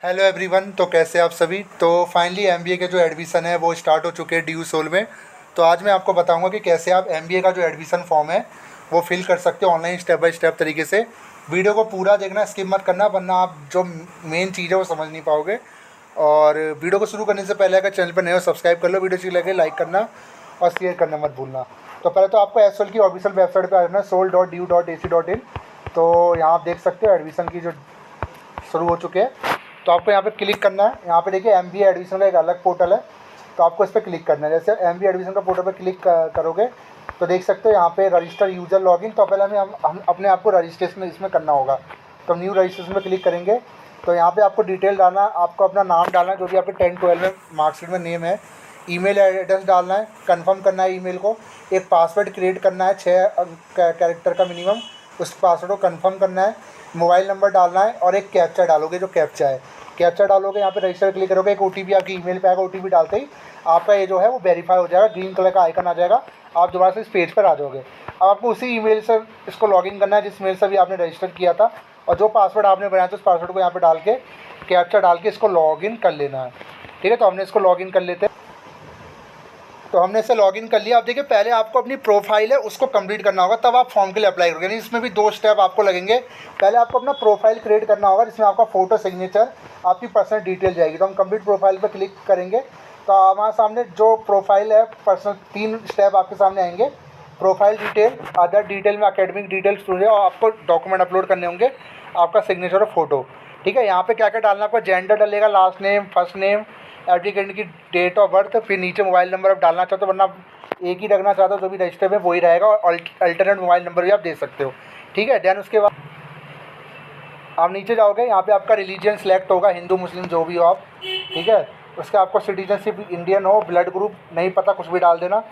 Hello everyone. तो कैसे आप सभी। तो फाइनली एमबीए के जो एडमिशन है वो स्टार्ट हो चुके हैं ड्यू सोल में। तो आज मैं आपको बताऊंगा कि कैसे आप एमबीए का जो एडमिशन फॉर्म है वो फिल कर सकते हो ऑनलाइन स्टेप बाय स्टेप तरीके से। वीडियो को पूरा देखना, स्किप मत करना, वरना आप जो मेन चीज़ है वो समझ नहीं पाओगे। और वीडियो को शुरू करने से पहले अगर चैनल पर नए हो सब्सक्राइब कर लो, वीडियो अच्छी लगे लाइक करना और शेयर करना मत भूलना। तो पहले तो आपको एसएल की ऑफिशियल वेबसाइट पर आना है sol.du.ac.in। तो यहाँ आप देख सकते हो एडमिशन की जो शुरू हो चुके हैं। तो आपको यहाँ पे क्लिक करना है। यहाँ पे देखिए एमबीए एडमिशन का एक अलग पोर्टल है, तो आपको इस पर क्लिक करना है। जैसे एमबीए एडमिशन का पोर्टल पर क्लिक करोगे तो देख सकते हो यहाँ पे रजिस्टर यूज़र लॉगिन। तो पहले हम अपने आप को रजिस्ट्रेशन इसमें करना होगा। तो न्यू रजिस्ट्रेशन पर क्लिक करेंगे तो यहाँ पे आपको डिटेल डालना, आपको अपना नाम डालना है जो भी आपके 10-12 में मार्कशीट में नेम है। ईमेल एड्रेस डालना है, कंफर्म करना है ईमेल को। एक पासवर्ड क्रिएट करना है 6 कैरेक्टर का मिनिमम, उस पासवर्ड को कंफर्म करना है। मोबाइल नंबर डालना है और एक कैप्चा डालोगे, जो कैप्चा है कैप्चा डालोगे। यहाँ पे रजिस्टर क्लिक करोगे, एक ओटीपी आपकी ईमेल पे आएगा। ओटीपी डालते ही आपका ये जो है वो वेरीफाई हो जाएगा, ग्रीन कलर का आइकन आ जाएगा। आप दोबारा से इस पेज पर आ जाओगे। अब आपको उसी ईमेल से इसको लॉगिन करना है जिस मेल से भी आपने रजिस्टर किया था, और जो पासवर्ड आपने बनाया था उस पासवर्ड को यहाँ पे डाल के कैप्चा डाल के इसको लॉगिन कर लेना है। ठीक है, तो हमने इसको लॉगिन कर लेते हैं। तो हमने इसे लॉगिन कर लिया। अब देखिए पहले आपको अपनी प्रोफाइल है उसको कंप्लीट करना होगा, तब आप फॉर्म के लिए अप्लाई करोगे। यानी इसमें भी 2 स्टेप आपको लगेंगे। पहले आपको अपना प्रोफाइल क्रिएट करना होगा जिसमें आपका फ़ोटो, सिग्नेचर, आपकी पर्सनल डिटेल जाएगी। तो हम कंप्लीट प्रोफाइल पर क्लिक करेंगे तो हमारे सामने जो प्रोफाइल है पर्सनल 3 स्टेप आपके सामने आएंगे। प्रोफाइल डिटेल, अदर डिटेल में एकेडमिक डिटेल्स पूरे, और आपको डॉक्यूमेंट अपलोड करने होंगे, आपका सिग्नेचर और फोटो। ठीक है, यहाँ पे क्या क्या डालना है आपका, जेंडर डलेगा, last name, first name, applicant की डेट ऑफ बर्थ, फिर नीचे मोबाइल नंबर आप डालना चाहते हो, वरना एक ही रखना चाहते हो जो भी रजिस्टर में वही रहेगा, और अल्टरनेट मोबाइल नंबर भी आप दे सकते हो। ठीक है, देन उसके बाद आप नीचे जाओगे, यहाँ पे आपका रिलीजन सेलेक्ट होगा, हिंदू मुस्लिम जो भी हो आप। ठीक है, उसके आपको सिटीजनशिप इंडियन हो, ब्लड ग्रुप नहीं पता कुछ भी डाल देना।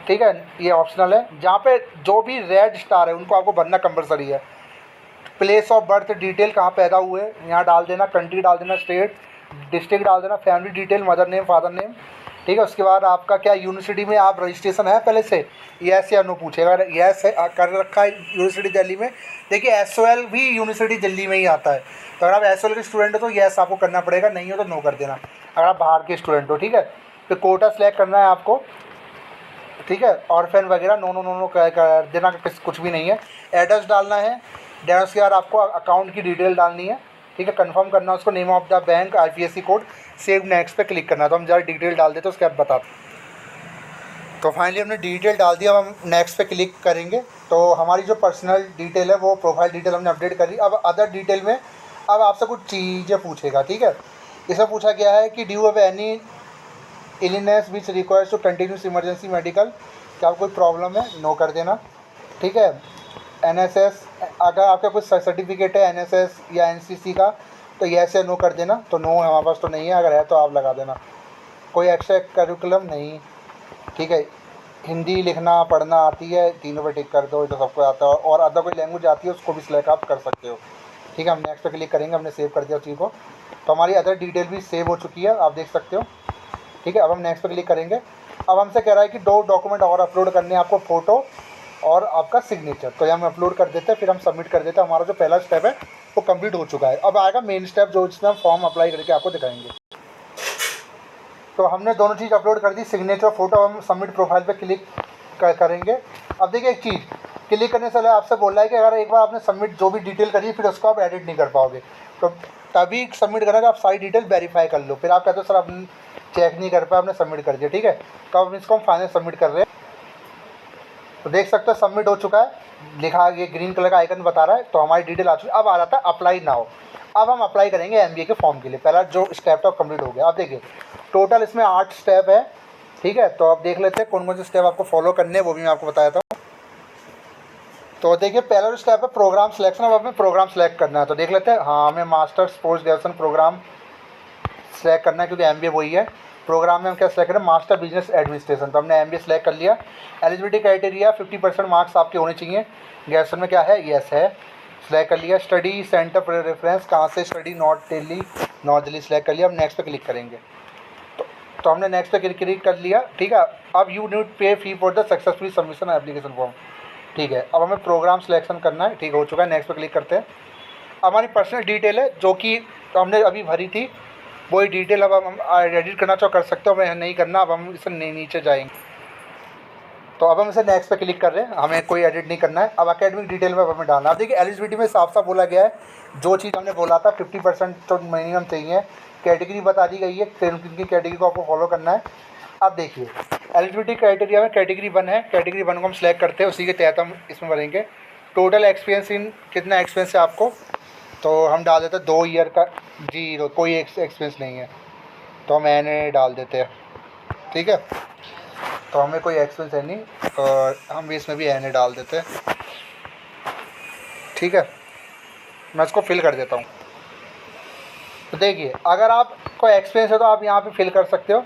ठीक है, ये ऑप्शनल है। जहाँ पे जो भी रेड स्टार है उनको आपको भरना कंपलसरी है। प्लेस ऑफ बर्थ डिटेल, कहाँ पैदा हुए यहाँ डाल देना, कंट्री डाल देना, स्टेट, डिस्ट्रिक्ट डाल देना, family detail, mother name, father name. ठीक है, उसके बाद आपका क्या यूनिवर्सिटी में आप रजिस्ट्रेशन है पहले से, येस या नो पूछेगा। अगर येस है, कर रखा है यूनिवर्सिटी दिल्ली में, देखिए एसओएल भी यूनिवर्सिटी दिल्ली में ही आता है। तो अगर आप एसओएल के स्टूडेंट हो तो येस आपको करना पड़ेगा, नहीं हो तो नो कर देना अगर आप बाहर के स्टूडेंट हो। ठीक है, फिर कोटा सेलेक्ट करना है आपको। ठीक है, ऑर्फेन वगैरह नो नो नो नो कर देना, कुछ भी नहीं है। एड्रेस डालना है। देन उसके बाद आपको अकाउंट की डिटेल डालनी है। ठीक है, कंफर्म करना है उसको, name of the bank, IPSC code, save next पे क्लिक करना है। तो हम जरा डिटेल डाल देते हैं, उसके बाद बताते हैं। तो फाइनली हमने डिटेल डाल दिया, अब हम नेक्स्ट पे क्लिक करेंगे। तो हमारी जो पर्सनल डिटेल है वो प्रोफाइल डिटेल हमने अपडेट कर ली। अब अदर डिटेल में अब आपसे कुछ चीज़ें पूछेगा। ठीक है, इसमें पूछा गया है कि do you have any illness which requires to continuous emergency medical, क्या कोई प्रॉब्लम है, नो कर देना। ठीक है, एनएसएस, अगर आपका कुछ सर्टिफिकेट है एनएसएस या एनसीसी का तो येस या नो कर देना। तो नो हमारे पास तो नहीं है, अगर है तो आप लगा देना। कोई एक्स्ट्रा करिकुलम नहीं। ठीक है, हिंदी लिखना पढ़ना आती है, तीनों पे टिक कर दो, जो सबको आता है। और अदर कोई लैंग्वेज आती है उसको भी सिलेक्ट आप कर सकते हो। ठीक है, हम नेक्स्ट पे क्लिक करेंगे, हमने सेव कर दिया उस चीज़ को। तो हमारी अदर डिटेल भी सेव हो चुकी है, आप देख सकते हो। ठीक है, अब हम नेक्स्ट पे क्लिक करेंगे। अब हमसे कह रहा है कि 2 डॉक्यूमेंट और अपलोड करने हैं आपको, फ़ोटो और आपका सिग्नेचर। तो ये हम अपलोड कर देते हैं, फिर हम सबमिट कर देते हैं। हमारा जो पहला स्टेप है वो कंप्लीट हो चुका है। अब आएगा मेन स्टेप जो जिसमें हम फॉर्म अप्लाई करके आपको दिखाएंगे। तो हमने दोनों चीज़ अपलोड कर दी, सिग्नेचर और फोटो। हम सबमिट प्रोफाइल पे क्लिक करेंगे। अब देखिए एक चीज़, क्लिक करने से पहले आपसे बोल रहा है कि अगर एक बार आपने सबमिट जो भी डिटेल करी है फिर उसको आप एडिट नहीं कर पाओगे, तो तभी सबमिट करना कि आप सारी डिटेल वेरीफाई कर लो। फिर आप कहते हो सर आपने चेक नहीं कर पाया, आपने सबमिट कर दिया। ठीक है, तो अब इसको हम फाइनल सबमिट कर रहे हैं। तो देख सकते हो सबमिट हो चुका है, लिखा ये ग्रीन कलर का आइकन बता रहा है। तो हमारी डिटेल आ चुकी है। अब आ जाता है अप्लाई नाउ। अब हम अप्लाई करेंगे एमबीए के फॉर्म के लिए। पहला जो स्टेप था कंप्लीट हो गया। अब देखिए टोटल इसमें 8 स्टेप है। ठीक है, तो अब देख लेते हैं कौन कौन से स्टेप आपको फॉलो करने हैं, वो भी मैं आपको बताया था। तो देखिए पहला जो स्टेप है प्रोग्राम सिलेक्शन। अब हमें प्रोग्राम सेलेक्ट करना है, तो देख लेते हैं। हाँ, हमें masters post graduation program select करना है क्योंकि एमबीए वही है। प्रोग्राम में हम क्या सेलेक्ट करें, मास्टर बिजनेस एडमिनिस्ट्रेशन। तो हमने एमबीए सेलेक्ट कर लिया। एलिजिबिलिटी क्राइटेरिया 50% मार्क्स आपके होने चाहिए। ग्रेजुएशन में क्या है, यस है, सेलेक्ट कर लिया। स्टडी सेंटर फॉर रेफरेंस, कहाँ से study, north Delhi, north Delhi select कर लिया। अब नेक्स्ट पे क्लिक करेंगे। तो हमने नेक्स्ट पे क्लिक कर लिया। ठीक है, अब यू नीड पे fee for the successful submission application form. ठीक है, अब हमें प्रोग्राम सिलेक्शन करना है। ठीक हो चुका है, नेक्स्ट पे क्लिक करते हैं। हमारी पर्सनल डिटेल है जो कि हमने अभी भरी थी, वही डिटेल अब हम एडिट करना चाहो कर सकते हो, हमें नहीं करना। अब हम इसे नीचे जाएंगे, तो अब हम इसे नेक्स्ट पे क्लिक कर रहे हैं, हमें कोई एडिट नहीं करना है। अब एकेडमिक डिटेल में अब हमें डालना है। अब देखिए एलिजिबिलिटी में साफ साफ बोला गया है, जो चीज़ हमने बोला था 50% तो मिनिमम चाहिए। कैटेगरी बता दी गई है, किन कैटेगरी को आपको फॉलो करना है। अब देखिए एलिजिबिलिटी क्राइटेरिया में कैटेगरी 1 है, कैटेगरी 1 को हम सेलेक्ट करते हैं, उसी के तहत हम इसमें भरेंगे। टोटल एक्सपीरियंस इन कितना एक्सपीरियंस है आपको, तो हम डाल देते हैं 2 ईयर का। 0 कोई एक्सपीरियंस नहीं है, तो हम एन डाल देते हैं, ठीक है। तो हमें कोई एक्सपीरियंस है नहीं और हम भी इसमें भी एन डाल देते हैं, ठीक है। मैं इसको फिल कर देता हूँ। तो देखिए अगर आपको एक्सपीरियंस है तो आप यहाँ पे फिल कर सकते हो।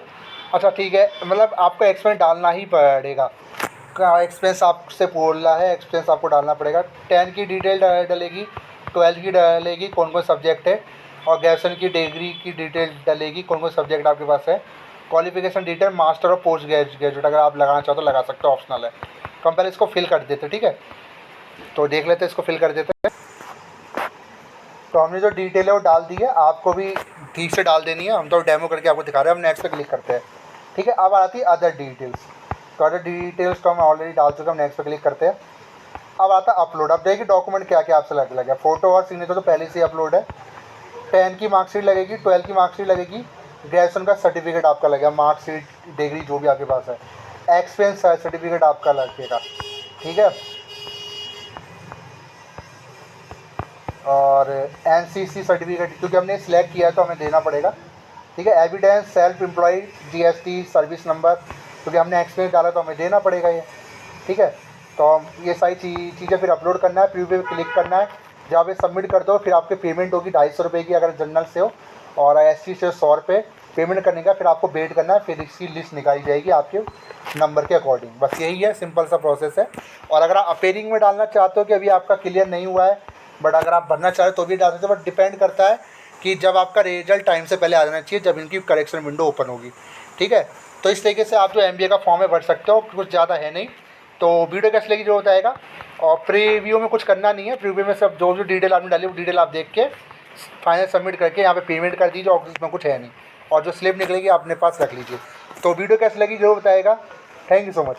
अच्छा ठीक है, मतलब आपको एक्सपीरियंस डालना ही पड़ेगा। एक्सपीरियंस आपसे बोल रहा है, एक्सपीरियंस आपको डालना पड़ेगा। 10 की डिटेल डलेगी, 12 की डलेगी, कौन कौन सब्जेक्ट है, और ग्रेजुएशन की डिग्री की डिटेल डलेगी, कौन कौन सब्जेक्ट आपके पास है। क्वालिफिकेशन डिटेल मास्टर और पोस्ट ग्रेजुएट अगर आप लगाना चाहो तो लगा सकते हो, ऑप्शनल है। तो हम पहले इसको फिल कर देते, ठीक है। तो देख लेते हैं, इसको फिल कर देते हैं। तो हमने जो डिटेल है वो डाल दी है, आपको भी ठीक से डाल देनी है। हम तो डेमो करके आपको दिखा रहे हैं। हम नेक्स्ट पे क्लिक करते हैं, ठीक है। अब आती है अदर डिटेल्स। तो अदर डिटेल्स तो हम ऑलरेडी डाल चुके हैं, हम नेक्स्ट पे क्लिक करते हैं। अब आता है अपलोड। अब देखिए डॉक्यूमेंट क्या क्या आपसे लगे। फ़ोटो और सिग्नेचर तो पहले से अपलोड है। 10 की मार्कशीट लगेगी, 12 की मार्कशीट लगेगी, ग्रेजुएशन का सर्टिफिकेट आपका लगेगा, मार्कशीट डिग्री जो भी आपके पास है, एक्सपीरियंस सर्टिफिकेट आपका लगेगा, ठीक है। और एनसीसी सर्टिफिकेट क्योंकि हमने सिलेक्ट किया है तो हमें देना पड़ेगा, ठीक है। Evidence self employ GST service number, क्योंकि हमने एक्सपीरियंस डाला तो हमें देना पड़ेगा ये, ठीक है। तो ये सारी चीज़ें फिर अपलोड करना है, प्रीव्यू पे क्लिक करना है। जब आप ये सबमिट कर दो फिर आपकी पेमेंट होगी 250 रुपये की अगर जनरल से हो, और एससी से 100 रुपये पेमेंट करने का। फिर आपको वेट करना है, फिर इसकी लिस्ट निकाली जाएगी आपके नंबर के अकॉर्डिंग। बस यही है, सिंपल सा प्रोसेस है। और अगर आप अपेयरिंग में डालना चाहते हो कि अभी आपका क्लियर नहीं हुआ है, बट अगर आप भरना चाहें तो भी डाल सकते हो, बट डिपेंड करता है कि जब आपका रिजल्ट टाइम से पहले आ जाना चाहिए, जब इनकी करेक्शन विंडो ओपन होगी, ठीक है। तो इस तरीके से आप जो एमबीए का फॉर्म है भर सकते हो, कुछ ज़्यादा है नहीं। तो वीडियो कैसे लगी जो बताएगा। और प्रीव्यू में कुछ करना नहीं है, प्रीव्यू में सब जो डिटेल आपने डाली वो डिटेल आप देख के फाइनल सबमिट करके यहाँ पे पेमेंट कर दीजिए, और इसमें कुछ है नहीं। और जो स्लिप निकलेगी अपने पास रख लीजिए। तो वीडियो कैसे लगी जो बताएगा। Thank you so much.